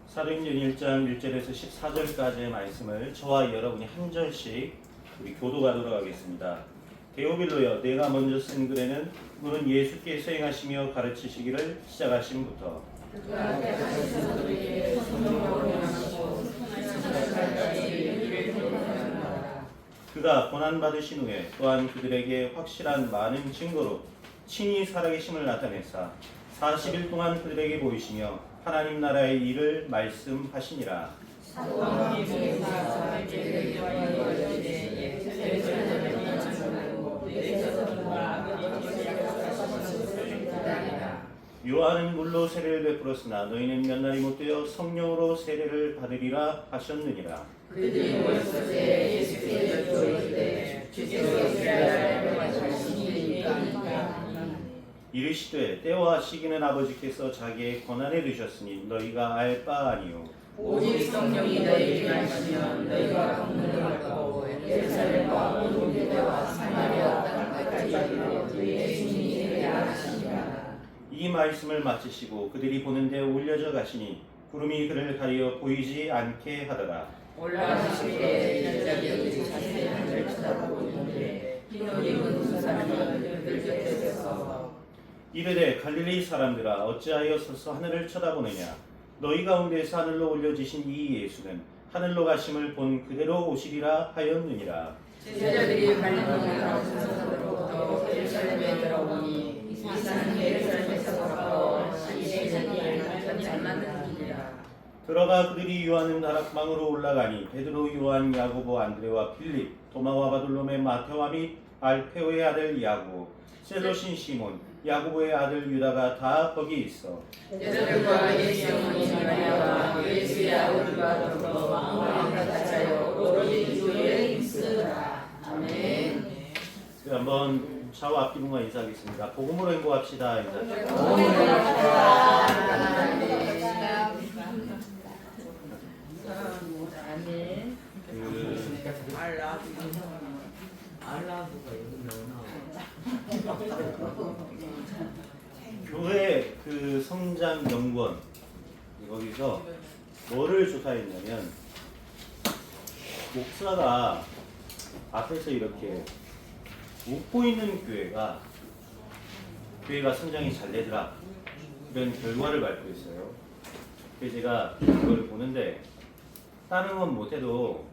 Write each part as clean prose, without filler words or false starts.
사도행전 1장 1절에서 14절까지의 말씀을 저와 여러분이 한 절씩 우리 교도하도록 하겠습니다. 데오빌로여, 내가 먼저 쓴 글에는 너는 예수께서 행하시며 가르치시기를 시작하심부터 그가 고난받으신 후에 또한 그들에게 확실한 많은 증거로 친히 살아계심을 나타내사 40일 동안 그들에게 보이시며 하나님 나라의 일을 말씀하시니라. 요한은 물로 세례를 베풀었으나 너희는 몇 날이 못되어 성령으로 세례를 받으리라 하셨느니라. 그들이 모였을 예수께서 이르시되 주께서 이스라엘을 하시니까 이르시되 때와 시기는 아버지께서 자기의 권한에 두셨으니 너희가 알 바 아니요 오직 성령이 너희에게 하시면 너희가 강론을 받고 예루살렘과 온 유대와 사마리아 땅까지 이르러 그의 주님이 되리라 하시니라. 이 말씀을 마치시고 그들이 보는 데 올려져 가시니 구름이 그를 가리어 보이지 않게 하더라. 올라가실 때 일자리들이 자세히 하늘을 쳐다보고 있는데 흰옷 입은 두 사람이 그들 곁에 서서 이르되 갈릴리 사람들아 어찌하여 서서 하늘을 쳐다보느냐. 너희 가운데서 하늘로 올려지신 이 예수는 하늘로 가심을 본 그대로 오시리라 하였느니라. 제자들이 갈릴리로 서서로부터 예루살렘에 들어오니 이 산은 예루살렘에서 가까워 시내산이 알맞은 잘 맞는 길이라. 들어가 그들이 요한은 다락방으로 올라가니 베드로, 요한, 야고보, 안드레와 필립, 도마와 바돌로메, 마테와 및 알페오의 아들 야고, 셀로신 시몬, 야고보의 아들 유다가 다 거기 있어. 제자들과 예수의 어머니 마리아와 예수의 아버지와 더불어 왕과 같아요 오로지 주의 힘쓰라. 아멘. 한번 좌우 앞뒤분과 인사하겠습니다. 복음으로 행복합시다. 인사. 교회 그 성장 연구원 거기서 뭐를 조사했냐면 목사가 앞에서 이렇게 웃고 있는 교회가 성장이 잘 되더라 이런 결과를 발표했어요. 그래서 제가 그걸 보는데 다른 건 못해도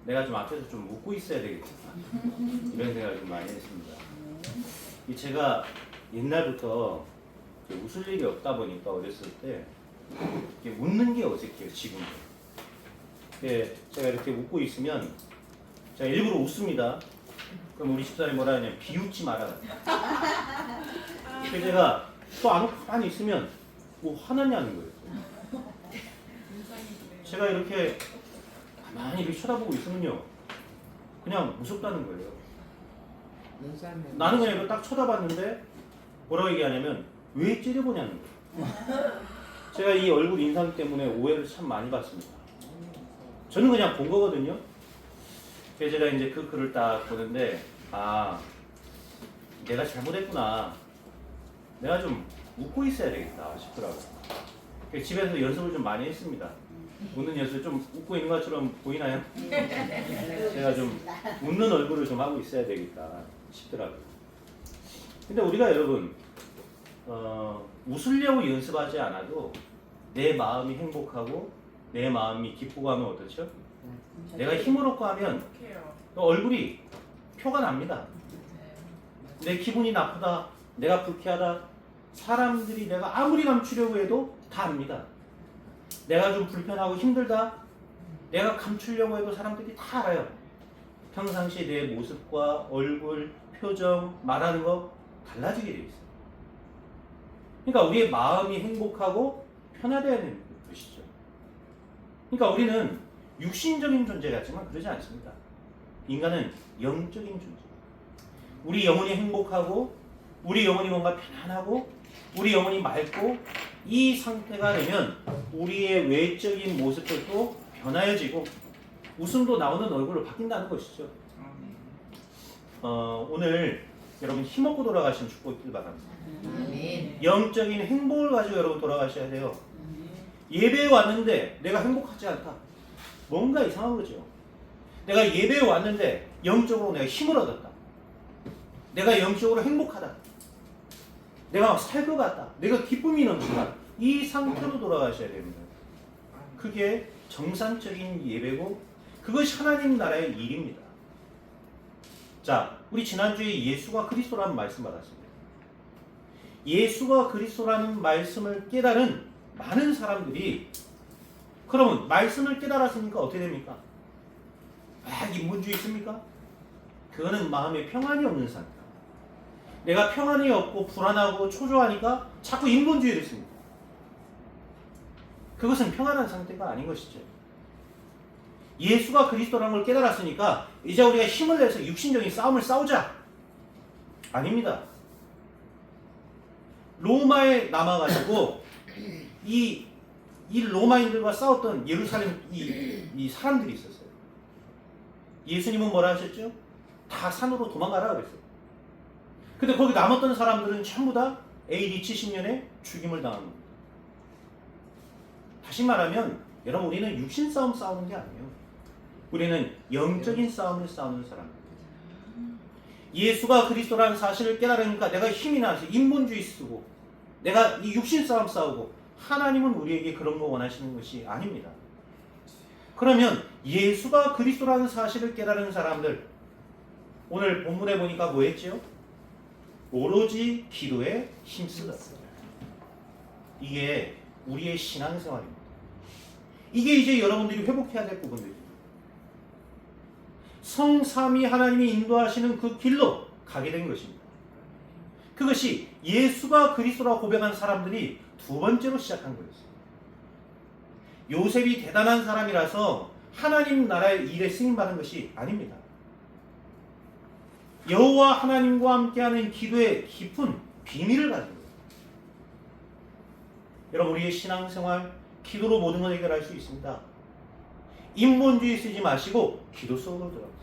내가 좀 앞에서 좀 웃고 있어야 되겠구나 이런 생각을 좀 많이 했습니다. 제가 옛날부터 웃을 일이 없다 보니까 어렸을 때 웃는 게 어색해요. 지금도. 제가 이렇게 웃고 있으면 제가 일부러 웃습니다. 그럼 우리 집사람이 뭐라 하냐면 비웃지 마라. 그래서 제가 또 안 웃고 가만히 있으면 뭐 화나냐는 거예요. 제가 이렇게 가만히 이렇게 쳐다보고 있으면요 그냥 무섭다는 거예요. 나는 그냥 이거 딱 쳐다봤는데 뭐라고 얘기하냐면 왜 째려보냐는 거예요. 제가 이 얼굴 인상 때문에 오해를 참 많이 받습니다. 저는 그냥 본 거거든요. 그래서 제가 이제 그 글을 딱 보는데 아 내가 잘못했구나. 내가 좀 웃고 있어야 되겠다 싶더라고요. 그래서 집에서 연습을 좀 많이 했습니다. 웃는 연습 좀 웃고 있는 것처럼 보이나요? 제가 좀 웃는 얼굴을 좀 하고 있어야 되겠다 싶더라고요. 근데 우리가 여러분 웃으려고 연습하지 않아도 내 마음이 행복하고 내 마음이 기쁘고 하면 어떻죠? 내가 힘을 얻고 하면 얼굴이 표가 납니다. 내 기분이 나쁘다, 내가 불쾌하다, 사람들이 내가 아무리 감추려고 해도 다 압니다. 내가 좀 불편하고 힘들다, 내가 감추려고 해도 사람들이 다 알아요. 평상시 내 모습과 얼굴, 표정, 말하는 거 달라지게 돼 있어요. 그러니까 우리의 마음이 행복하고 편하다야 되는 것이죠. 그러니까 우리는 육신적인 존재 같지만 그러지 않습니다. 인간은 영적인 존재. 우리 영혼이 행복하고 우리 영혼이 뭔가 편안하고 우리 영혼이 맑고 이 상태가 되면 우리의 외적인 모습들도 변화해지고 웃음도 나오는 얼굴로 바뀐다는 것이죠. 오늘 여러분 힘없고 돌아가시는 축복 있길 바랍니다. 영적인 행복을 가지고 여러분 돌아가셔야 돼요. 예배에 왔는데 내가 행복하지 않다. 뭔가 이상한 거죠. 내가 예배에 왔는데 영적으로 내가 힘을 얻었다. 내가 영적으로 행복하다. 내가 살 것 같다. 내가 기쁨이 넘친다. 이 상태로 돌아가셔야 됩니다. 그게 정상적인 예배고 그것이 하나님 나라의 일입니다. 자, 우리 지난주에 예수가 그리스도라는 말씀 받았습니다. 예수가 그리스도라는 말씀을 깨달은 많은 사람들이 그러면 말씀을 깨달았으니까 어떻게 됩니까? 인본주의 있습니까? 그거는 마음에 평안이 없는 상태. 내가 평안이 없고 불안하고 초조하니까 자꾸 인본주의를 씁니다. 그것은 평안한 상태가 아닌 것이죠. 예수가 그리스도라는 걸 깨달았으니까 이제 우리가 힘을 내서 육신적인 싸움을 싸우자. 아닙니다. 로마에 남아가지고 이 로마인들과 싸웠던 예루살렘 이 사람들이 있었어요. 예수님은 뭐라 하셨죠? 다 산으로 도망가라 그랬어요. 근데 거기 남았던 사람들은 전부 다 AD 70년에 죽임을 당한 겁니다. 다시 말하면 여러분 우리는 육신 싸움 싸우는 게 아니에요. 우리는 영적인 싸움을 싸우는 사람입니다. 예수가 그리스도라는 사실을 깨달으니까 내가 힘이 나서 인본주의 쓰고 내가 이 육신 싸움 싸우고 하나님은 우리에게 그런 거 원하시는 것이 아닙니다. 그러면 예수가 그리스도라는 사실을 깨달은 사람들 오늘 본문에 보니까 뭐 했죠? 오로지 기도에 힘쓰다. 이게 우리의 신앙생활입니다. 이게 이제 여러분들이 회복해야 될 부분들입니다. 성삼위 하나님이 인도하시는 그 길로 가게 된 것입니다. 그것이 예수가 그리스도라고 고백한 사람들이 두 번째로 시작한 거였어요. 요셉이 대단한 사람이라서 하나님 나라의 일에 쓰임받은 것이 아닙니다. 여호와 하나님과 함께하는 기도의 깊은 비밀을 가진 거예요. 여러분 우리의 신앙생활 기도로 모든 걸 해결할 수 있습니다. 인본주의 쓰지 마시고 기도 속으로 들어가세요.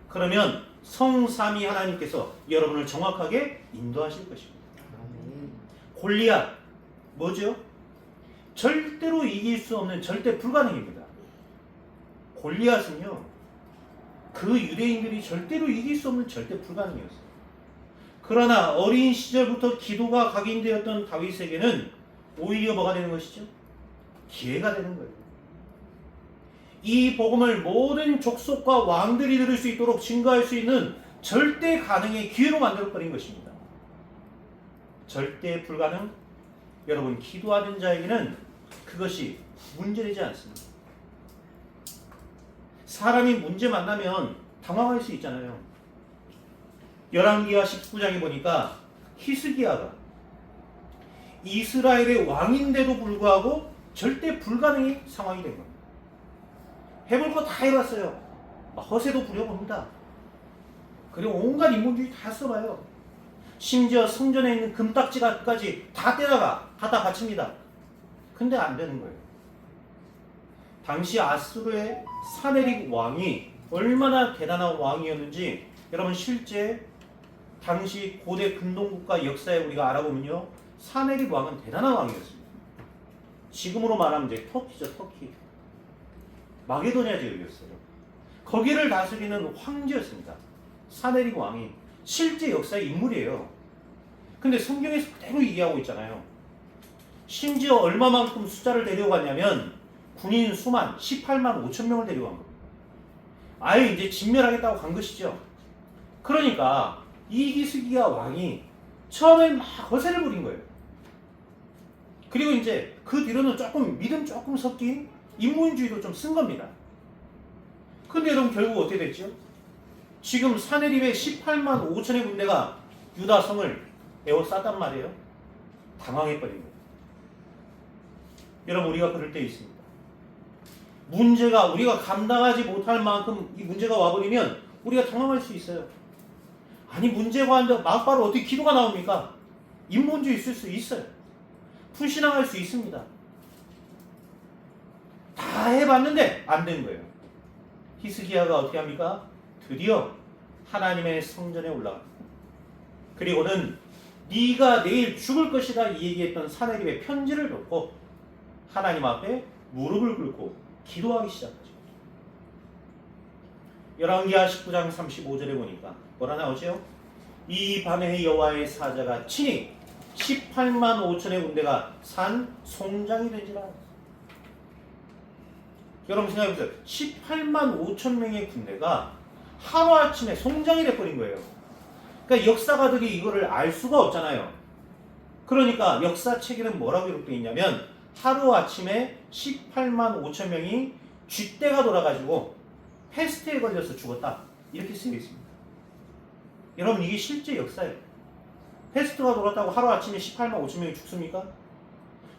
그러면 성삼위 하나님께서 여러분을 정확하게 인도하실 것입니다. 골리앗 뭐죠? 절대로 이길 수 없는 절대 불가능입니다. 골리앗은요 그 유대인들이 절대로 이길 수 없는 절대 불가능이었어요. 그러나 어린 시절부터 기도가 각인되었던 다윗에게는 오히려 뭐가 되는 것이죠? 기회가 되는 거예요. 이 복음을 모든 족속과 왕들이 들을 수 있도록 증거할 수 있는 절대 가능의 기회로 만들어버린 것입니다. 절대 불가능? 여러분 기도하는 자에게는 그것이 문제되지 않습니다. 사람이 문제 만나면 당황할 수 있잖아요. 열왕기하 19장에 보니까 히스기야가 이스라엘의 왕인데도 불구하고 절대 불가능의 상황이 된 겁니다. 해볼 거 다 해봤어요. 허세도 부려봅니다. 그리고 온갖 인본주의 다 써봐요. 심지어 성전에 있는 금딱지까지 다 떼다가 갖다 바칩니다. 근데 안 되는 거예요. 당시 아수르의 사네립 왕이 얼마나 대단한 왕이었는지 여러분 실제 당시 고대 근동국가 역사에 우리가 알아보면요 사네립 왕은 대단한 왕이었습니다. 지금으로 말하면 이제 터키죠. 터키 마게도니아 지역이었어요. 거기를 다스리는 황제였습니다. 사네립 왕이 실제 역사의 인물이에요. 근데 성경에서 그대로 얘기하고 있잖아요. 심지어 얼마만큼 숫자를 데려갔냐면 군인 수만 18만 5천 명을 데려간 겁니다. 아예 이제 진멸하겠다고 간 것이죠. 그러니까 이 히스기야 왕이 처음엔 막 허세를 부린 거예요. 그리고 이제 그 뒤로는 조금 믿음 조금 섞인 인문주의도 좀 쓴 겁니다. 근데 그럼 결국 어떻게 됐죠? 지금 사네립의 18만 5천의 군대가 유다 성을 에워쌌단 말이에요. 당황해버린 거예요. 여러분 우리가 그럴 때 있습니다. 문제가 우리가 감당하지 못할 만큼 이 문제가 와버리면 우리가 당황할 수 있어요. 아니 문제가 왔는데 막바로 어떻게 기도가 나옵니까? 인본주의 있을 수 있어요. 불신앙할 수 있습니다. 다 해봤는데 안 된 거예요. 히스기야가 어떻게 합니까? 드디어 하나님의 성전에 올라갑니다. 그리고는 네가 내일 죽을 것이다 이 얘기했던 사네립의 편지를 놓고 하나님 앞에 무릎을 꿇고 기도하기 시작하죠. 열왕기하 19장 35절에 보니까 뭐라 나오죠? 이 밤에 여호와의 사자가 친히 18만 5천의 군대가 산 송장이 되지라. 여러분 생각해보세요. 18만 5천 명의 군대가 하루아침에 송장이 돼버린 거예요. 그러니까 역사가들이 이거를 알 수가 없잖아요. 그러니까 역사책에는 뭐라고 기록되어 있냐면 하루아침에 18만 5천 명이 쥐떼가 돌아가지고 패스트에 걸려서 죽었다. 이렇게 쓰여 있습니다. 여러분 이게 실제 역사예요. 패스트가 돌았다고 하루아침에 18만 5천 명이 죽습니까?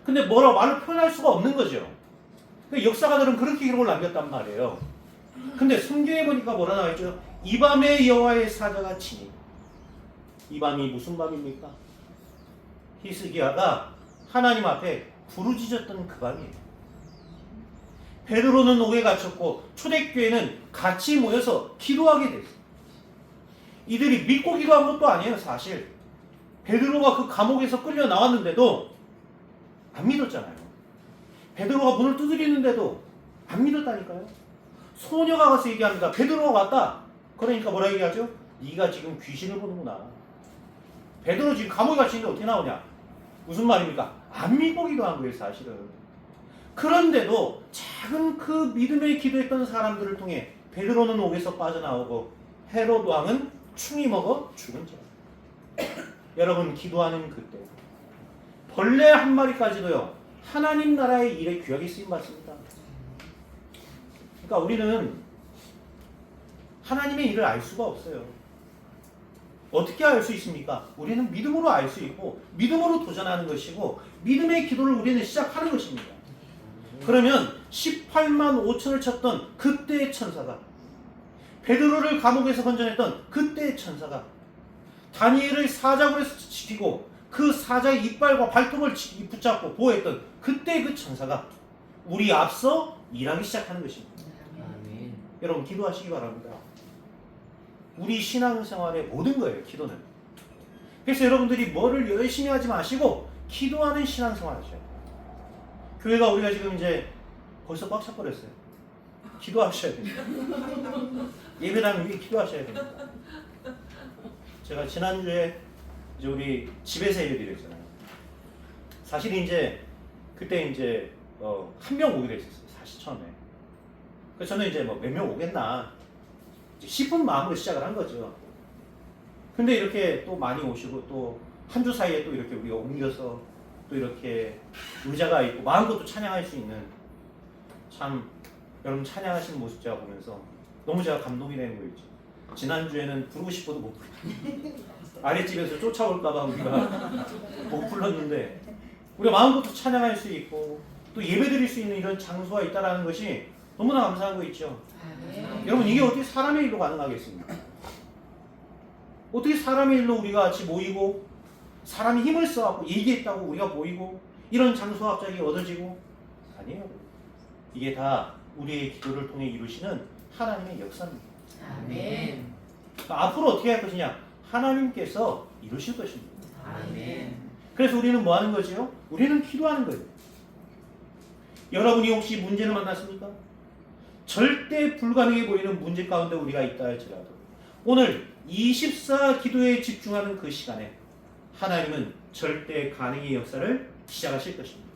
근데 뭐라고 말로 표현할 수가 없는 거죠. 역사가들은 그렇게 기록을 남겼단 말이에요. 근데 성경에 보니까 뭐라 나와있죠? 이 밤에 여호와의 사자가 치니. 이 밤이 무슨 밤입니까? 히스기야가 하나님 앞에 부르짖었던 그 밤이에요. 베드로는 옥에 갇혔고 초대교회는 같이 모여서 기도하게 됐어요. 이들이 믿고 기도한 것도 아니에요. 사실 베드로가 그 감옥에서 끌려 나왔는데도 안 믿었잖아요. 베드로가 문을 두드리는데도 안 믿었다니까요. 소녀가 가서 얘기합니다. 베드로가 왔다. 그러니까 뭐라 얘기하죠? 네가 지금 귀신을 보는구나. 베드로 지금 감옥에 갇히는데 어떻게 나오냐? 무슨 말입니까? 안 믿고 기도한 거예요, 사실은. 그런데도 작은 그 믿음의 기도했던 사람들을 통해 베드로는 옥에서 빠져나오고 헤롯 왕은 충이 먹어 죽은 자. 여러분 기도하는 그때 벌레 한 마리까지도요 하나님 나라의 일에 귀하게 쓰임 받습니다. 그러니까 우리는 하나님의 일을 알 수가 없어요. 어떻게 알 수 있습니까? 우리는 믿음으로 알 수 있고 믿음으로 도전하는 것이고 믿음의 기도를 우리는 시작하는 것입니다. 그러면 18만 5천을 쳤던 그때의 천사가 베드로를 감옥에서 건져냈던 그때의 천사가 다니엘을 사자굴에서 지키고 그 사자의 이빨과 발톱을 붙잡고 보호했던 그때 그 천사가 우리 앞서 일하기 시작하는 것입니다. 아멘. 여러분 기도하시기 바랍니다. 우리 신앙생활의 모든 거예요. 기도는. 그래서 여러분들이 뭐를 열심히 하지 마시고 기도하는 신앙생활 하셔야 돼요. 교회가 우리가 지금 이제 벌써 꽉 차버렸어요. 기도하셔야 됩니다. 예배당 위에 기도하셔야 됩니다. 제가 지난주에 이제 우리 집에서 예배 드렸잖아요. 사실 이제 그때 이제 한 명 오기로 했었어요. 사실 처음에. 그래서 저는 이제 뭐 몇 명 오겠나 싶은 마음으로 시작을 한 거죠. 근데 이렇게 또 많이 오시고 또 한 주 사이에 또 이렇게 우리가 옮겨서 또 이렇게 의자가 있고 마음껏 또 찬양할 수 있는 참 여러분 찬양하시는 모습 제가 보면서 너무 제가 감동이 되는 거 있죠. 지난주에는 부르고 싶어도 못 불렀어요. 아랫집에서 쫓아올까봐 우리가 못 불렀는데 우리가 마음껏 찬양할 수 있고 또 예배드릴 수 있는 이런 장소가 있다는 것이 너무나 감사한 거 있죠. 여러분 이게 어떻게 사람의 일로 가능하겠습니까? 어떻게 사람의 일로 우리가 같이 모이고 사람이 힘을 써갖고 얘기했다고 우리가 모이고 이런 장소가 갑자기 얻어지고 아니에요. 이게 다 우리의 기도를 통해 이루시는 하나님의 역사입니다. 아멘. 그러니까 앞으로 어떻게 할 것이냐? 하나님께서 이루실 것입니다. 아멘. 그래서 우리는 뭐 하는 거지요? 우리는 기도하는 거예요. 여러분이 혹시 문제를 만났습니까? 절대 불가능해 보이는 문제 가운데 우리가 있다 할지라도 오늘 24 기도에 집중하는 그 시간에 하나님은 절대 가능의 역사를 시작하실 것입니다.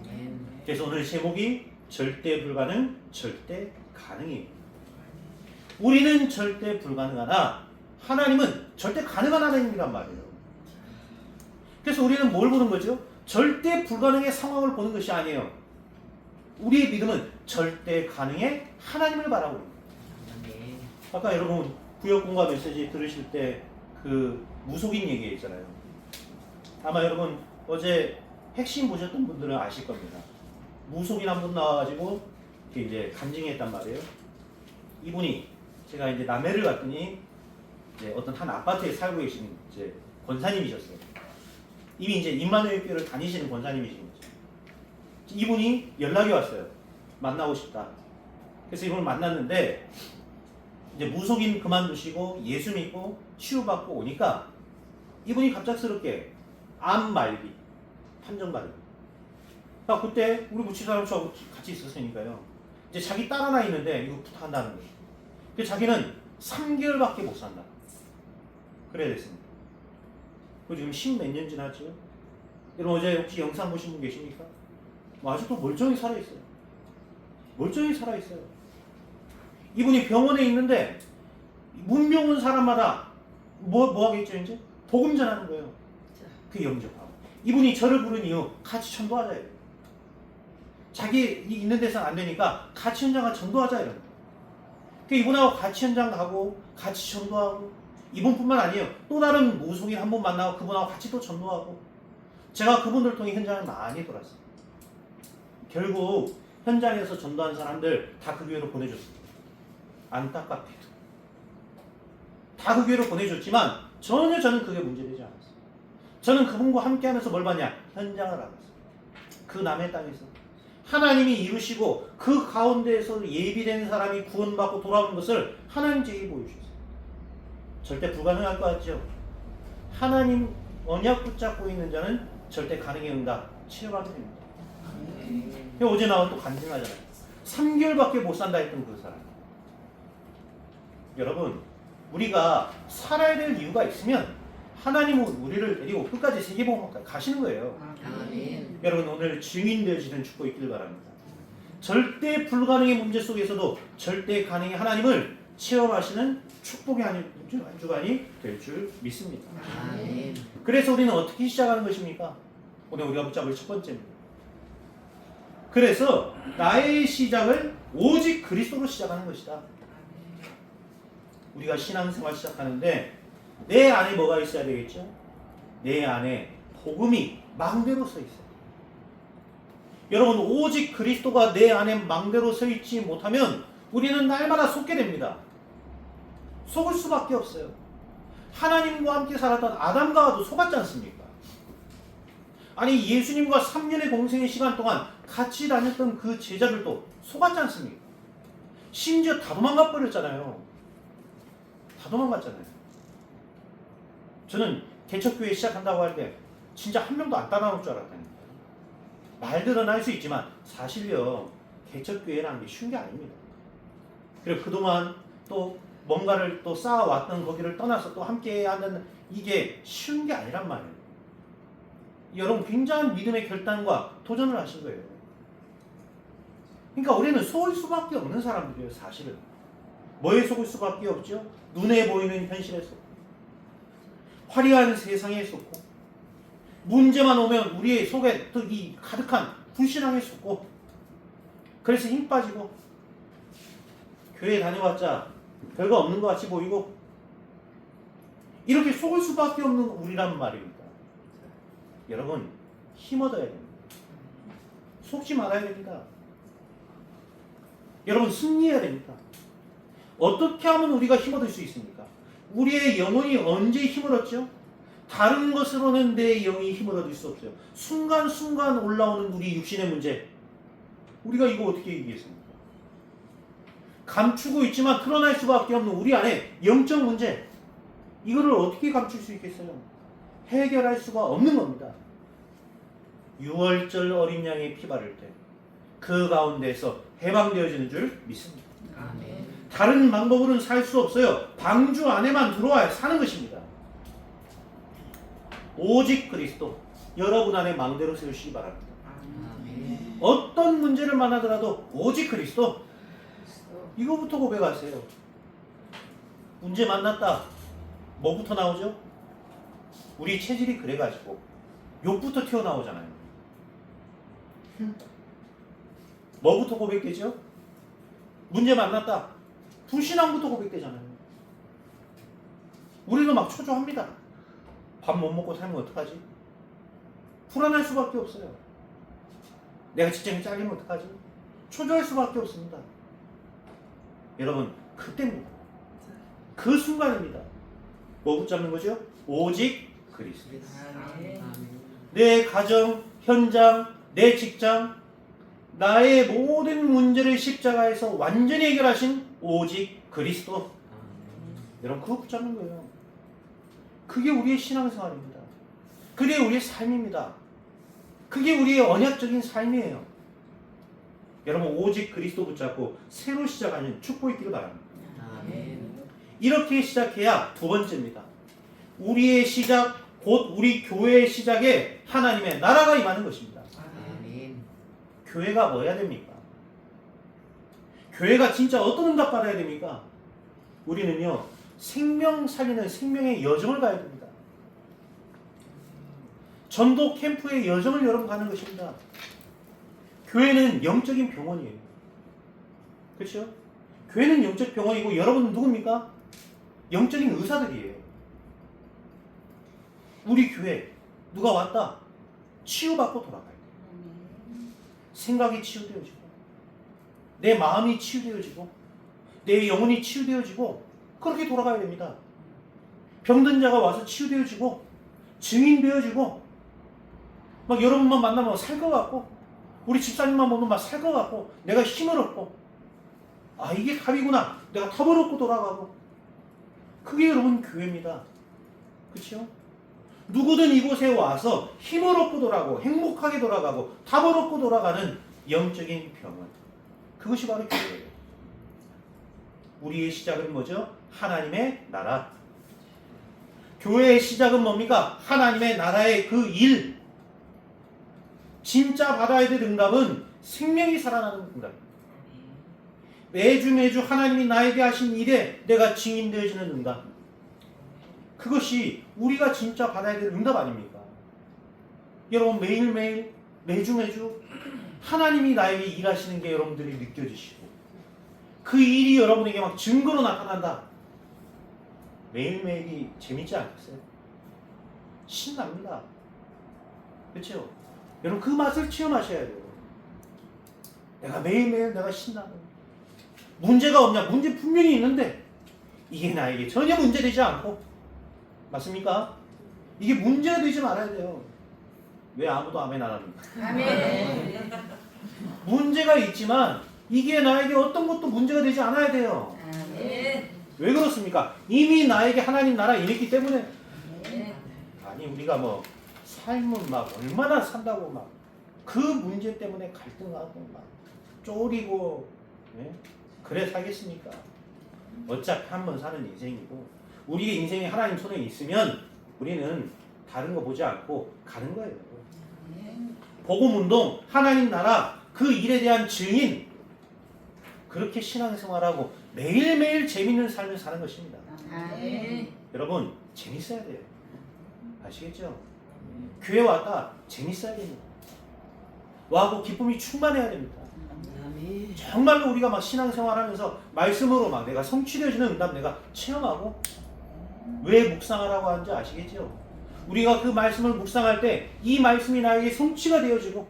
아멘. 그래서 오늘 제목이 절대 불가능, 절대 가능이에요. 우리는 절대 불가능하나 하나님은 절대 가능한 하나님이란 말이에요. 그래서 우리는 뭘 보는 거죠? 절대 불가능의 상황을 보는 것이 아니에요. 우리의 믿음은 절대 가능의 하나님을 바라보는 거예요. 아멘. 아까 여러분 구역공과 메시지 들으실 때 그 무속인 얘기했잖아요. 아마 여러분 어제 핵심 보셨던 분들은 아실 겁니다. 무속인 한 분 나와가지고 이제 간증했단 말이에요. 이분이 제가 이제 남해를 갔더니 이제 어떤 한 아파트에 살고 계신 이제 권사님이셨어요. 이미 이제 임마누엘 교회를 다니시는 권사님이신 거죠. 이분이 연락이 왔어요. 만나고 싶다. 그래서 이분을 만났는데 이제 무속인 그만두시고 예수 믿고 치유받고 오니까 이분이 갑작스럽게 암 말기, 판정 말기. 그때 우리 무치사람 저 같이 있었으니까요. 이제 자기 딸 하나 있는데 이거 부탁한다는 거예요. 근데 자기는 3개월밖에 못 산다. 그래야 됐습니다. 그 지금 10몇 년 지났죠? 여러분 어제 혹시 영상 보신 분 계십니까? 아직도 멀쩡히 살아있어요. 멀쩡히 살아있어요. 이분이 병원에 있는데 문병 온 사람마다 뭐 하겠죠 이제? 복음 전하는 거예요. 그 영접하고. 이분이 저를 부른 이유 같이 전도하자 이래요. 자기 있는 데서는 안 되니까 같이 현장 가서 전도하자 이래요. 그 이분하고 같이 현장 가고 같이 전도하고 이분뿐만 아니에요. 또 다른 무속인 한 분 만나고 그분하고 같이 또 전도하고 제가 그분들 통해 현장을 많이 돌았어요. 결국 현장에서 전도한 사람들 다 그 교회로 보내줬습니다. 안타깝게도 다 그 교회로 보내줬지만 전혀 저는 그게 문제되지 않았어요. 저는 그분과 함께하면서 뭘 봤냐? 현장을 알았어요. 그 남의 땅에서 하나님이 이루시고 그 가운데에서 예비된 사람이 구원받고 돌아오는 것을 하나님 제게 보여주셨어요. 절대 불가능할 것 같죠? 하나님 언약 붙잡고 있는 자는 절대 가능의 응답 체험하게 됩니다. 어제 나온 또 간증하잖아요. 3개월밖에 못 산다 했던 그 사람. 여러분 우리가 살아야 될 이유가 있으면 하나님은 우리를 데리고 끝까지 세계복음까지 가시는 거예요. 아멘. 여러분 오늘 증인 되어지는 축복 있기를 바랍니다. 절대 불가능의 문제 속에서도 절대 가능의 하나님을 체험하시는 축복의 한 주간이 될 줄 믿습니다. 아멘. 그래서 우리는 어떻게 시작하는 것입니까? 오늘 우리가 붙잡을 첫 번째입니다. 그래서 나의 시작을 오직 그리스도로 시작하는 것이다. 우리가 신앙생활 시작하는데 내 안에 뭐가 있어야 되겠죠? 내 안에 복음이 망대로 서 있어요. 여러분 오직 그리스도가 내 안에 망대로 서 있지 못하면 우리는 날마다 속게 됩니다. 속을 수밖에 없어요. 하나님과 함께 살았던 아담과 하와도 속았지 않습니까? 아니 예수님과 3년의 공생의 시간 동안 같이 다녔던 그 제자들도 속았지 않습니까? 심지어 다 도망가 버렸잖아요. 다 도망갔잖아요. 저는 개척교회 시작한다고 할 때 진짜 한 명도 안 따라올 줄 알았다니까요. 말들은 할 수 있지만 사실요 개척교회라는 게 쉬운 게 아닙니다. 그리고 그동안 또 뭔가를 또 쌓아왔던 거기를 떠나서 또 함께 하는 이게 쉬운 게 아니란 말이에요. 여러분 굉장한 믿음의 결단과 도전을 하신 거예요. 그러니까 우리는 속을 수밖에 없는 사람들이에요. 사실은 뭐에 속을 수밖에 없죠? 눈에 보이는 현실에 속고 화려한 세상에 속고 문제만 오면 우리의 속에 이 가득한 불신앙에 속고 그래서 힘 빠지고 교회 다녀봤자 별거 없는 것 같이 보이고 이렇게 속을 수밖에 없는 우리란 말입니다. 여러분 힘 얻어야 됩니다. 속지 말아야 됩니다. 여러분 승리해야 됩니다. 어떻게 하면 우리가 힘 얻을 수 있습니까? 우리의 영혼이 언제 힘을 얻죠? 다른 것으로는 내 영이 힘을 얻을 수 없어요. 순간순간 올라오는 우리 육신의 문제 우리가 이거 어떻게 이기겠습니까? 감추고 있지만 드러날 수밖에 없는 우리 안에 영적 문제 이거를 어떻게 감출 수 있겠어요? 해결할 수가 없는 겁니다. 6월절 어린 양의 피 바를 때 그 가운데서 해방되어지는 줄 믿습니다. 아멘. 다른 방법으로는 살 수 없어요. 방주 안에만 들어와야 사는 것입니다. 오직 그리스도 여러분 안에 망대로 세우시기 바랍니다. 아멘. 어떤 문제를 만나더라도 오직 그리스도 이거부터 고백하세요. 문제 만났다. 뭐부터 나오죠? 우리 체질이 그래가지고 욕부터 튀어나오잖아요. 뭐부터 고백되죠? 문제 만났다. 불신앙부터 고백되잖아요. 우리도 막 초조합니다. 밥 못 먹고 살면 어떡하지? 불안할 수밖에 없어요. 내가 직장이 잘리면 어떡하지? 초조할 수밖에 없습니다. 여러분 그때입니다. 그 순간입니다. 뭐 붙잡는 거죠? 오직 그리스도. 아멘. 내 가정, 현장, 내 직장, 나의 모든 문제를 십자가에서 완전히 해결하신 오직 그리스도. 여러분 그거 붙잡는 거예요. 그게 우리의 신앙생활입니다. 그게 우리의 삶입니다. 그게 우리의 언약적인 삶이에요. 여러분 오직 그리스도 붙잡고 새로 시작하는 축복 있기를 바랍니다. 이렇게 시작해야 두 번째입니다. 우리의 시작, 곧 우리 교회의 시작에 하나님의 나라가 임하는 것입니다. 교회가 뭐 해야 됩니까? 교회가 진짜 어떤 응답 받아야 됩니까? 우리는요, 생명 살리는 생명의 여정을 가야 됩니다. 전도 캠프의 여정을 여러분 가는 것입니다. 교회는 영적인 병원이에요. 그렇죠? 교회는 영적 병원이고 여러분은 누굽니까? 영적인 의사들이에요. 우리 교회 누가 왔다 치유받고 돌아가야 돼요. 생각이 치유되어지고 내 마음이 치유되어지고 내 영혼이 치유되어지고 그렇게 돌아가야 됩니다. 병든 자가 와서 치유되어지고 증인되어지고 막 여러분만 만나면 살 것 같고 우리 집사님만 보면 막 살 것 같고 내가 힘을 얻고 아 이게 답이구나 내가 답을 얻고 돌아가고 그게 여러분 교회입니다. 그렇죠? 누구든 이곳에 와서 힘을 얻고 돌아가고 행복하게 돌아가고 답을 얻고 돌아가는 영적인 병원 그것이 바로 교회예요. 우리의 시작은 뭐죠? 하나님의 나라. 교회의 시작은 뭡니까? 하나님의 나라의 그 일. 진짜 받아야 될 응답은 생명이 살아나는 응답입니다. 매주 하나님이 나에게 하신 일에 내가 증인되어지는 응답. 그것이 우리가 진짜 받아야 될 응답 아닙니까? 여러분 매일매일 매주 하나님이 나에게 일하시는 게 여러분들이 느껴지시고 그 일이 여러분에게 막 증거로 나타난다. 매일매일이 재밌지 않겠어요? 신납니다. 그렇죠? 여러분 그 맛을 체험하셔야 돼요. 내가 매일매일 내가 신나고 문제가 없냐? 문제 분명히 있는데 이게 나에게 전혀 문제되지 않고 맞습니까? 이게 문제가 되지 말아야 돼요. 왜 아무도 아멘 안 합니까? 아멘. 문제가 있지만 이게 나에게 어떤 것도 문제가 되지 않아야 돼요. 아멘. 왜 그렇습니까? 이미 나에게 하나님 나라 임했기 때문에. 아멘. 아니 우리가 뭐 삶은 막 얼마나 산다고 막 그 문제 때문에 갈등하고 막 쪼리고 네? 그래 살겠습니까? 어차피 한 번 사는 인생이고 우리의 인생이 하나님 손에 있으면 우리는 다른 거 보지 않고 가는 거예요. 복음운동, 하나님 나라 그 일에 대한 증인 그렇게 신앙생활하고 매일매일 재밌는 삶을 사는 것입니다. 아멘. 여러분 재밌어야 돼요. 아시겠죠? 교회 왔다 재밌어야 됩니다. 와고 기쁨이 충만해야 됩니다. 정말로 우리가 막 신앙생활하면서 말씀으로 막 내가 성취되어지는 응답 내가 체험하고 왜 묵상하라고 하는지 아시겠죠? 우리가 그 말씀을 묵상할 때 이 말씀이 나에게 성취가 되어지고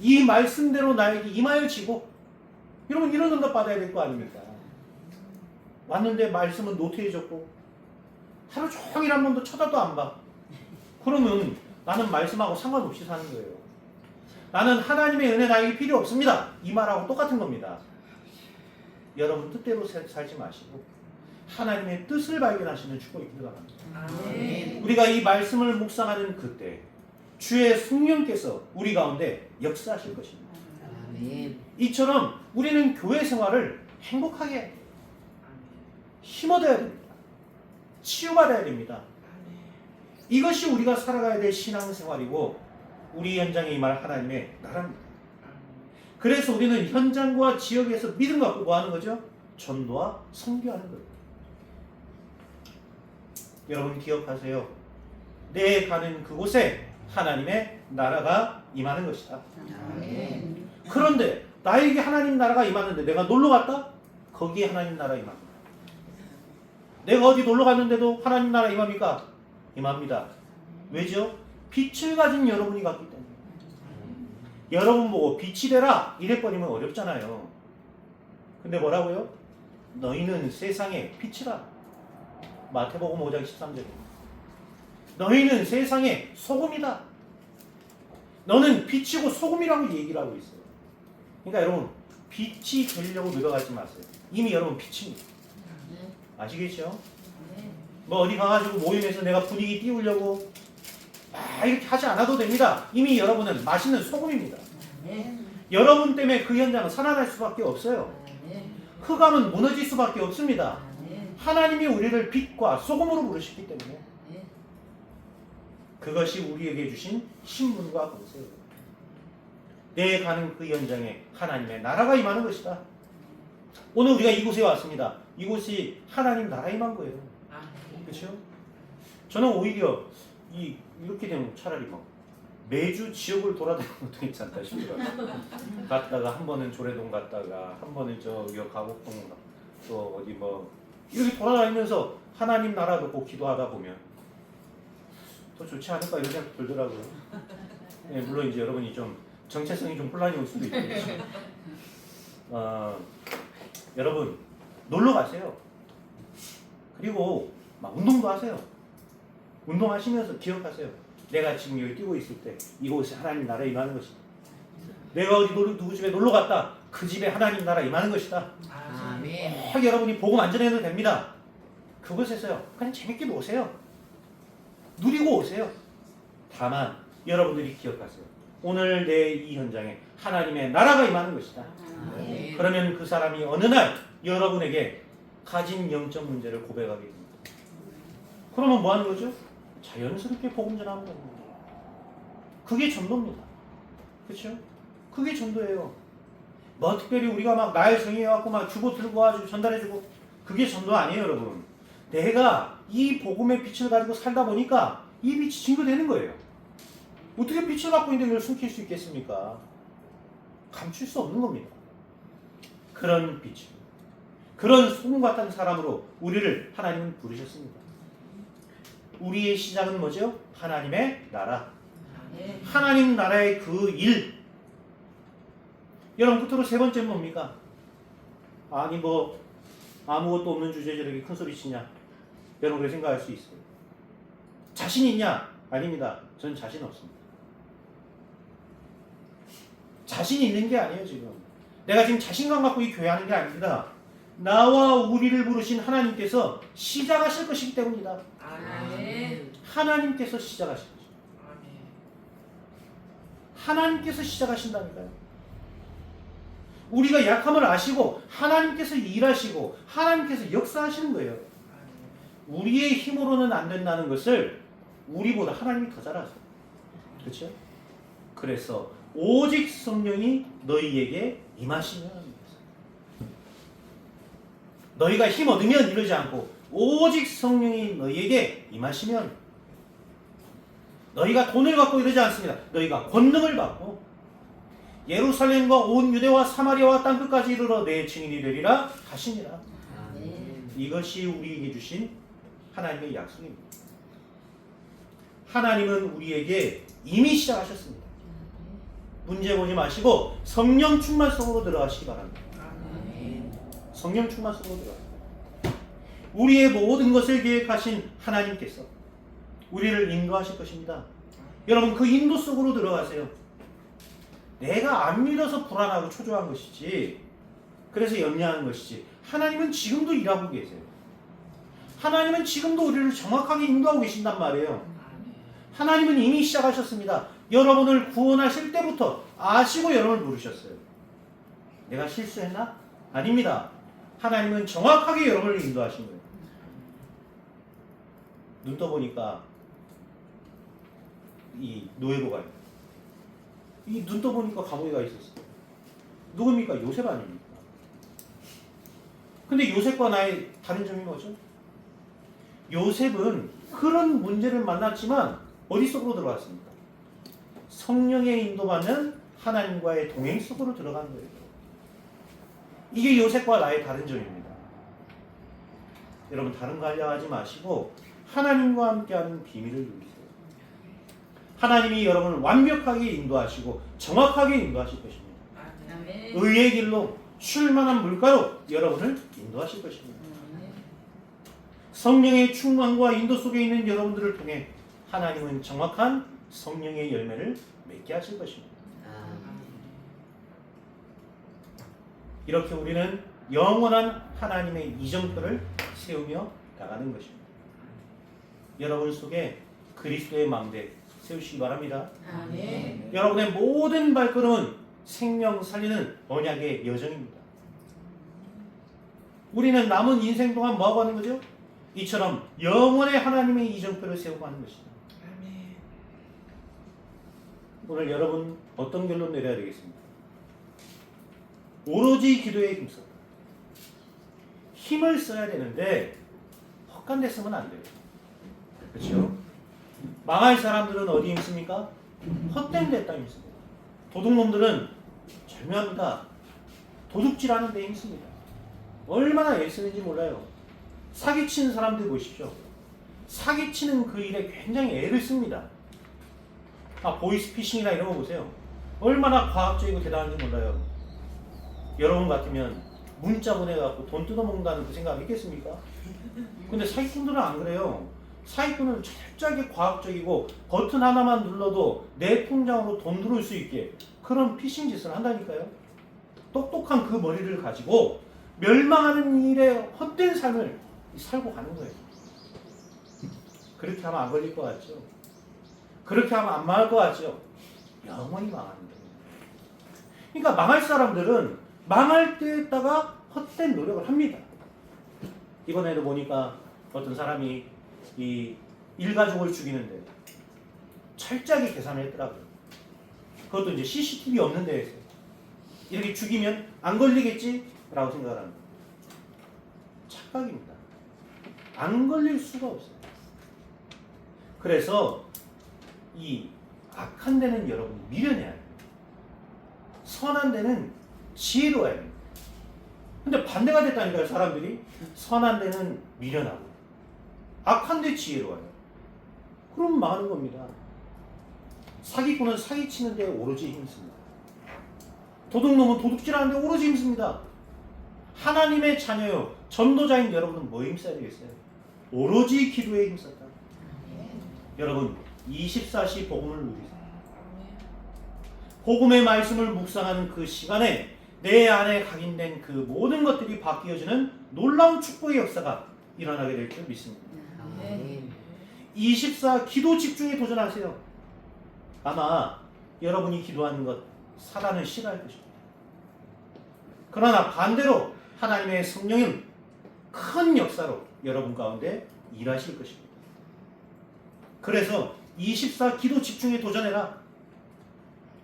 이 말씀대로 나에게 임하여지고 여러분 이런 응답 받아야 될 거 아닙니까? 왔는데 말씀은 노트해졌고 하루 종일 한 번도 쳐다도 안 봐. 그러면 나는 말씀하고 상관없이 사는 거예요. 나는 하나님의 은혜 나에게 필요 없습니다. 이 말하고 똑같은 겁니다. 여러분 뜻대로 살지 마시고 하나님의 뜻을 발견하시는 축복이 있기를 바랍니다. 우리가 이 말씀을 묵상하는 그때 주의 성령께서 우리 가운데 역사하실 것입니다. 이처럼 우리는 교회 생활을 행복하게 힘 얻어야 됩니다. 치유받아야 됩니다. 이것이 우리가 살아가야 될 신앙생활이고 우리 현장에 임할 하나님의 나라입니다. 그래서 우리는 현장과 지역에서 믿음 갖고 뭐 하는 거죠? 전도와 선교하는 거예요. 여러분 기억하세요. 내 가는 그곳에 하나님의 나라가 임하는 것이다. 아멘. 그런데 나에게 하나님 나라가 임하는데 내가 놀러 갔다? 거기에 하나님 나라 임합니다. 내가 어디 놀러 갔는데도 하나님 나라 임합니까? 임합니다. 왜죠? 빛을 가진 여러분이 갔기 때문에. 여러분 보고 빛이 되라 이래버리면 어렵잖아요. 근데 뭐라고요? 너희는 세상의 빛이라. 마태복음 5장 13절입니다. 너희는 세상의 소금이다. 너는 빛이고 소금이라고 얘기를 하고 있어요. 그러니까 여러분 빛이 되려고 노력하지 마세요. 이미 여러분 빛입니다. 아시겠죠? 뭐 어디 가가지고 모임에서 내가 분위기 띄우려고 막 다 이렇게 하지 않아도 됩니다. 이미 여러분은 맛있는 소금입니다. 여러분 때문에 그 현장은 살아날 수밖에 없어요. 흑암은 무너질 수밖에 없습니다. 하나님이 우리를 빛과 소금으로 부르셨기 때문에 그것이 우리에게 주신 신분과 권세예요. 내 가는 그 현장에 하나님의 나라가 임하는 것이다. 오늘 우리가 이곳에 왔습니다. 이곳이 하나님 나라 임한 거예요. 그렇죠? 저는 오히려 이렇게 되면 차라리 막 매주 지역을 돌아다니는 것도 괜찮다 싶더라고요. 갔다가 한 번은 조례동 갔다가 한 번은 저기 가곡동 또 어디 뭐 이렇게 돌아다니면서 하나님 나라 놓고 기도하다 보면 더 좋지 않을까 이런 생각 들더라고요. 네, 물론 이제 여러분이 좀 정체성이 좀 혼란이 올 수도 있겠죠. 여러분 놀러 가세요. 그리고 막 운동도 하세요. 운동하시면서 기억하세요. 내가 지금 여기 뛰고 있을 때 이곳에 하나님 나라 임하는 것이다. 내가 어디 누구 집에 놀러 갔다. 그 집에 하나님 나라 임하는 것이다. 꼭 여러분이 복음 안 전해도 됩니다. 그곳에서요. 그냥 재밌게 노세요. 누리고 오세요. 다만 여러분들이 기억하세요. 오늘 내 이 현장에 하나님의 나라가 임하는 것이다. 그러면 그 사람이 어느 날 여러분에게 가진 영적 문제를 고백하게 됩니다. 그러면 뭐 하는 거죠? 자연스럽게 복음 전하는 겁니다. 그게 전도입니다. 그렇죠? 그게 전도예요. 뭐 특별히 우리가 막 날 정해갖고 막 주고 들고 와가지고 전달해주고 그게 전도 아니에요, 여러분. 내가 이 복음의 빛을 가지고 살다 보니까 이 빛이 증거되는 거예요. 어떻게 빛을 갖고 있는데 이걸 숨길 수 있겠습니까? 감출 수 없는 겁니다. 그런 빛, 그런 소금 같은 사람으로 우리를 하나님은 부르셨습니다. 우리의 시작은 뭐죠? 하나님의 나라. 하나님 나라의 그 일. 여러분 끝으로 세 번째는 뭡니까? 아니 뭐 아무것도 없는 주제에 저렇게 큰 소리 치냐? 여러분 그렇게 생각할 수 있어요. 자신 있냐? 아닙니다. 저는 자신 없습니다. 자신 있는 게 아니에요 지금. 내가 지금 자신감 갖고 이 교회 하는 게 아닙니다. 나와 우리를 부르신 하나님께서 시작하실 것이기 때문이다. 하나님께서 시작하실 것입니다. 하나님께서 시작하신다니까요. 우리가 약함을 아시고 하나님께서 일하시고 하나님께서 역사하시는 거예요. 우리의 힘으로는 안 된다는 것을 우리보다 하나님이 더 잘 아세요. 그렇죠? 그래서 오직 성령이 너희에게 임하시면 너희가 힘 얻으면 이러지 않고 오직 성령이 너희에게 임하시면 너희가 돈을 갖고 이러지 않습니다. 너희가 권능을 받고 예루살렘과 온 유대와 사마리아와 땅끝까지 이르러 내 증인이 되리라 하시니라. 이것이 우리에게 주신 하나님의 약속입니다. 하나님은 우리에게 이미 시작하셨습니다. 문제 보지 마시고 성령 충만 속으로 들어가시기 바랍니다. 성령 충만 속으로 들어가세요. 우리의 모든 것을 계획하신 하나님께서 우리를 인도하실 것입니다. 여러분 그 인도 속으로 들어가세요. 내가 안 믿어서 불안하고 초조한 것이지, 그래서 염려하는 것이지, 하나님은 지금도 일하고 계세요. 하나님은 지금도 우리를 정확하게 인도하고 계신단 말이에요. 하나님은 이미 시작하셨습니다. 여러분을 구원하실 때부터 아시고 여러분을 부르셨어요. 내가 실수했나? 아닙니다. 하나님은 정확하게 여러분을 인도하신 거예요. 눈 떠보니까 이 노예로가 있어요. 이 눈 떠보니까 감옥에 가 있었어요. 누굽니까? 요셉 아닙니까? 근데 요셉과 나의 다른 점이 뭐죠? 요셉은 그런 문제를 만났지만 어디 속으로 들어갔습니까? 성령의 인도받는 하나님과의 동행 속으로 들어간 거예요. 이게 요셉과 나의 다른 점입니다. 여러분 다른 거 하려고 하지 마시고 하나님과 함께하는 비밀을 누리세요. 하나님이 여러분을 완벽하게 인도하시고 정확하게 인도하실 것입니다. 의의 길로 출만한 물가로 여러분을 인도하실 것입니다. 성령의 충만과 인도 속에 있는 여러분들을 통해 하나님은 정확한 성령의 열매를 맺게 하실 것입니다. 이렇게 우리는 영원한 하나님의 이정표를 세우며 나가는 것입니다. 여러분 속에 그리스도의 망대, 세우시기 바랍니다. 아멘. 여러분의 모든 발걸음은 생명 살리는 언약의 여정입니다. 우리는 남은 인생 동안 뭐하고 하는 거죠? 이처럼 영원의 하나님의 이정표를 세우고 하는 것입니다. 아멘. 오늘 여러분 어떤 결론 내려야 되겠습니까? 오로지 기도에 힘썼다. 힘을 써야 되는데 헛간데 쓰면 안 돼요. 그렇죠? 망할 사람들은 어디에 힘씁니까? 헛된 데다 힘씁니다. 도둑놈들은 절묘합니다. 도둑질하는 데 힘씁니다. 얼마나 애쓰는지 몰라요. 사기치는 사람들 보십시오. 사기치는 그 일에 굉장히 애를 씁니다. 보이스피싱이나 이런 거 보세요. 얼마나 과학적이고 대단한지 몰라요. 여러분 같으면 문자 보내갖고 돈 뜯어먹는다는 그 생각 있겠습니까? 근데 사기꾼들은 안 그래요. 사기꾼은 철저하게 과학적이고 버튼 하나만 눌러도 내 통장으로 돈 들어올 수 있게 그런 피싱 짓을 한다니까요. 똑똑한 그 머리를 가지고 멸망하는 일에 헛된 삶을 살고 가는 거예요. 그렇게 하면 안 걸릴 것 같죠? 그렇게 하면 안 망할 것 같죠? 영원히 망하는 거예요. 그러니까 망할 사람들은 망할 때에다가 헛된 노력을 합니다. 이번에도 보니까 어떤 사람이 이 일가족을 죽이는데 철저하게 계산을 했더라고요. 그것도 이제 CCTV 없는 데에서 이렇게 죽이면 안 걸리겠지? 라고 생각을 합니다. 착각입니다. 안 걸릴 수가 없어요. 그래서 이 악한 데는 여러분 미련해야 돼요. 선한 데는 지혜로워야 됩니다. 근데 반대가 됐다니까요. 사람들이 선한 데는 미련하고 악한 데 지혜로워요. 그럼 망하는 겁니다. 사기꾼은 사기치는 데 오로지 힘씁니다. 도둑놈은 도둑질하는 데 오로지 힘씁니다. 하나님의 자녀요 전도자인 여러분은 뭐에 힘써야 되겠어요? 오로지 기도에 힘썼다. 여러분 24시 복음을 누리세요. 복음의 말씀을 묵상하는 그 시간에 내 안에 각인된 그 모든 것들이 바뀌어지는 놀라운 축복의 역사가 일어나게 될 줄 믿습니다. 24 기도 집중에 도전하세요. 아마 여러분이 기도하는 것 사단은 싫어할 것입니다. 그러나 반대로 하나님의 성령은 큰 역사로 여러분 가운데 일하실 것입니다. 그래서 24 기도 집중에 도전해라.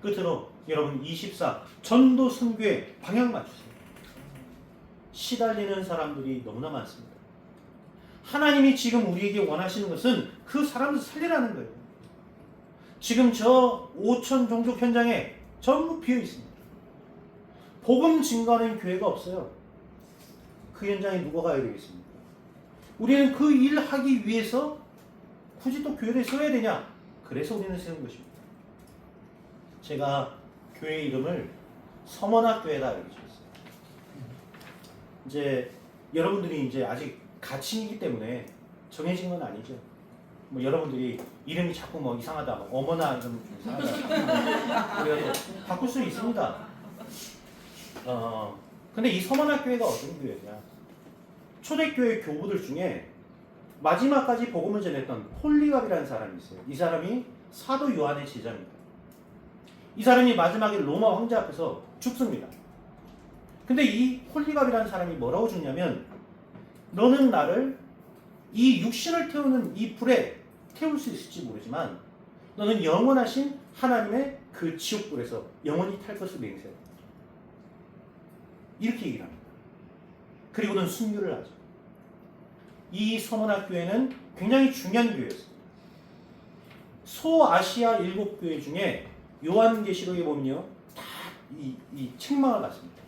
끝으로 여러분 24 전도 선교에 방향 맞추세요. 시달리는 사람들이 너무나 많습니다. 하나님이 지금 우리에게 원하시는 것은 그 사람들 살리라는 거예요. 지금 저 5천 종족 현장에 전부 비어 있습니다. 복음 증거하는 교회가 없어요. 그 현장에 누가 가야 되겠습니까? 우리는 그 일 하기 위해서 굳이 또 교회를 세워야 되냐? 그래서 우리는 세운 것입니다. 제가 교회 이름을 서머나교회다 이렇게 지었어요. 이제 여러분들이 이제 아직 가칭이기 때문에 정해진 건 아니죠. 뭐 여러분들이 이름이 자꾸 뭐 이상하다, 뭐 어머나 이름 좀 이상하다. 그래서 바꿀 수 있습니다. 근데 이 서머나교회가 어떤 교회냐? 초대교회 교부들 중에 마지막까지 복음을 전했던 폴리갑이라는 사람이 있어요. 이 사람이 사도 요한의 제자입니다. 이 사람이 마지막에 로마 황제 앞에서 죽습니다. 근데 이 폴리갑이라는 사람이 뭐라고 죽냐면 너는 나를 이 육신을 태우는 이 불에 태울 수 있을지 모르지만 너는 영원하신 하나님의 그 지옥불에서 영원히 탈 것을 맹세해. 이렇게 얘기를 합니다. 그리고는 순교를 하죠. 이 서머나교회는 굉장히 중요한 교회였습니다. 소아시아 7교회 중에 요한계시록에 보면요 다 이 책망을 받습니다.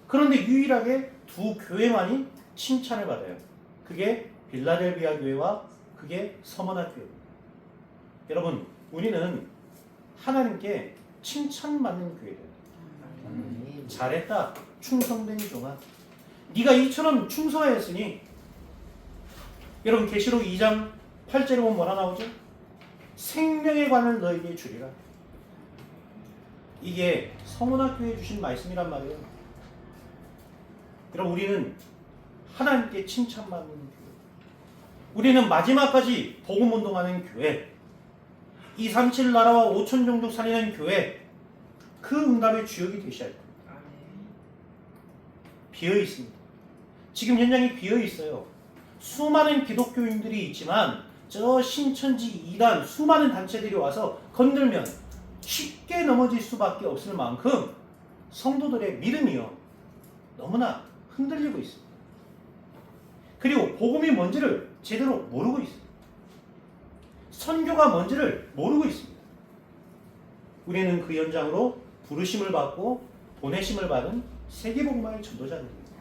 그런데 유일하게 두 교회만이 칭찬을 받아요. 그게 빌라델비아 교회와 그게 서머나 교회입니다. 여러분 우리는 하나님께 칭찬받는 교회예요. 잘했다 충성된 종아 네가 이처럼 충성하였으니 여러분 계시록 2장 8절에 보면 뭐라 나오죠? 생명의 관을 너에게 주리라. 이게 서문학교에 주신 말씀이란 말이에요. 여러분 우리는 하나님께 칭찬받는 교회, 우리는 마지막까지 복음 운동하는 교회, 237 나라와 5천 종족 살리는 교회, 그 응답의 주역이 되셔야 합니다. 비어 있습니다. 지금 현장이 비어 있어요. 수많은 기독교인들이 있지만 저 신천지 이단 수많은 단체들이 와서 건들면 쉽게 넘어질 수밖에 없을 만큼 성도들의 믿음이요 너무나 흔들리고 있습니다. 그리고 복음이 뭔지를 제대로 모르고 있습니다. 선교가 뭔지를 모르고 있습니다. 우리는 그 현장으로 부르심을 받고 보내심을 받은 세계복음화의 전도자들입니다.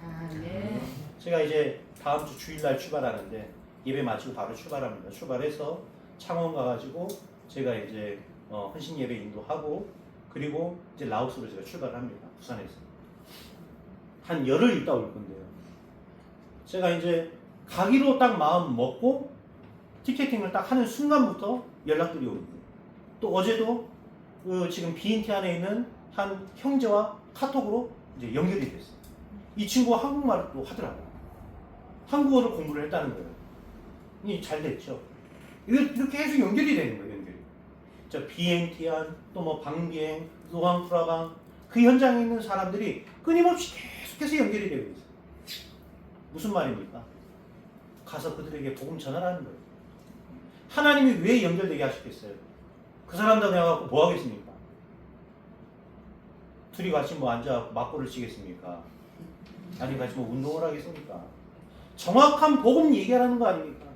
제가 이제 다음 주 주일날 출발하는데 예배 마치고 바로 출발합니다. 출발해서 창원 가가지고 제가 이제 헌신 예배 인도하고 그리고 이제 라오스로 제가 출발합니다. 부산에서 한 열흘 있다 올 건데요. 제가 이제 가기로 딱 마음 먹고 티켓팅을 딱 하는 순간부터 연락들이 옵니다. 또 어제도 지금 BNT 안에 있는 한 형제와 카톡으로 이제 연결이 됐어요. 이 친구가 한국말을 또 하더라고요. 한국어를 공부를 했다는 거예요. 이 잘 됐죠. 이렇게 계속 연결이 되는 거예요. 연결이. 저 BNT 안, 또 뭐 방비행, 노왕프라방 그 현장에 있는 사람들이 끊임없이 계속해서 연결이 되고 있어요. 무슨 말입니까? 가서 그들에게 복음 전하라는 거예요. 하나님이 왜 연결되게 하셨겠어요? 그 사람들 그냥 갖고 뭐 하겠습니까? 둘이 같이 뭐 앉아 맞고를 치겠습니까? 아니 같이 뭐 운동을 하겠습니까? 정확한 복음 얘기하라는 거 아닙니까?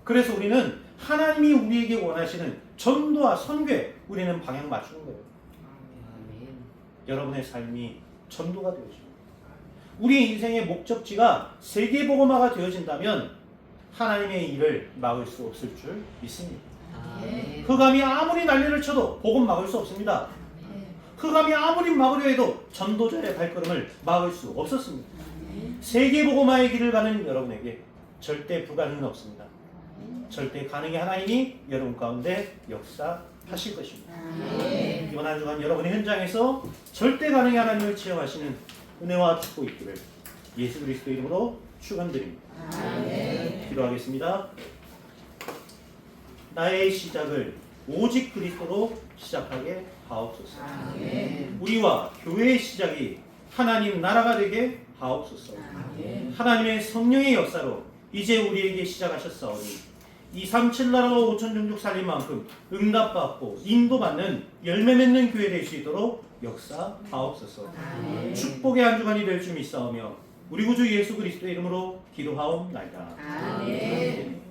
그래서 우리는 하나님이 우리에게 원하시는 전도와 선교에 우리는 방향 맞추는 거예요. 여러분의 삶이 전도가 되어집니다. 우리 인생의 목적지가 세계복음화가 되어진다면 하나님의 일을 막을 수 없을 줄 믿습니다. 흑암이 아무리 난리를 쳐도 복음 막을 수 없습니다. 흑암이 아무리 막으려 해도 전도자의 발걸음을 막을 수 없었습니다. 세계복음화의 길을 가는 여러분에게 절대 불가능은 없습니다. 절대 가능히 하나님이 여러분 가운데 역사하실 것입니다. 이번 한 주간 여러분의 현장에서 절대 가능히 하나님을 체험하시는 은혜와 축복 있기를 예수 그리스도 이름으로 축원드립니다. 기도하겠습니다. 나의 시작을 오직 그리스도로 시작하게 하옵소서. 우리와 교회의 시작이 하나님 나라가 되게 하옵소서. 하나님의 성령의 역사로 이제 우리에게 시작하셨사오니 237 나라와 5천 종족 살린 만큼 응답받고 인도받는 열매 맺는 교회 될 수 있도록 역사하옵소서. 축복의 한 주간이 될 줄 믿사오며 우리 구주 예수 그리스도의 이름으로 기도하옵나이다. 아멘.